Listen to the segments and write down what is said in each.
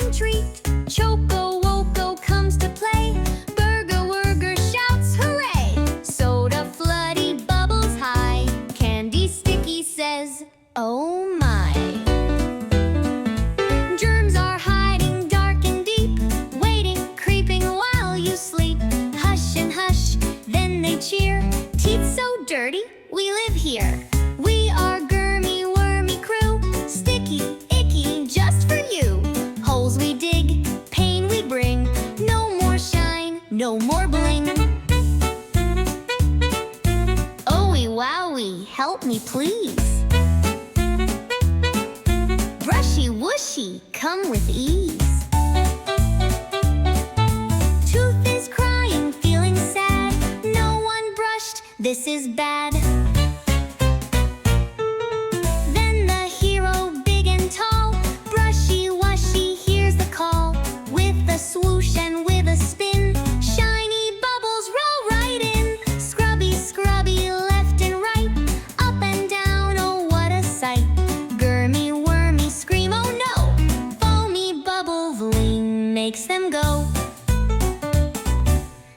fun treat. Choco Woco comes to play. Burger Wurger shouts hooray. Soda Floody bubbles high. Candy Sticky says, oh my. Germs are hiding dark and deep, waiting, creeping while you sleep. Hush and hush, then they cheer. Teeth so dirty, we live here. We are Gurmy Wormy crew. Sticky, icky, just for you. Holes we dig, pain we bring. No more shine, no more bling. Owie wowie, help me please. Brushy whooshy, come with ease. Tooth is crying, feeling sad. No one brushed, this is bad. Then the hero, big and tall, brushy wushy, hears the call. With a swoosh and with a spin, shiny bubbles roll right in. Scrubby, scrubby, left and right, up and down, oh what a sight. Gurmy, wormy, scream, oh no. Foamy bubble vling makes them go.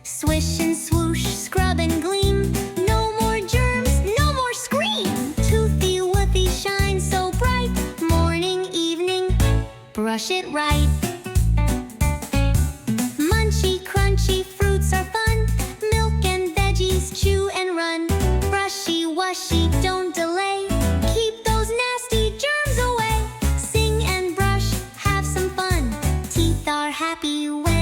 Swish and swoosh, scrub and gleam. No more germs, no more scream. Toothy woothy shine so bright. Morning, evening, brush it right. Munchy, crunchy fruits are fun. Milk and veggies, chew and run. Brushy, wushy, don't delay. Keep those nasty germs away. Sing and brush, have some fun. Teeth are happy when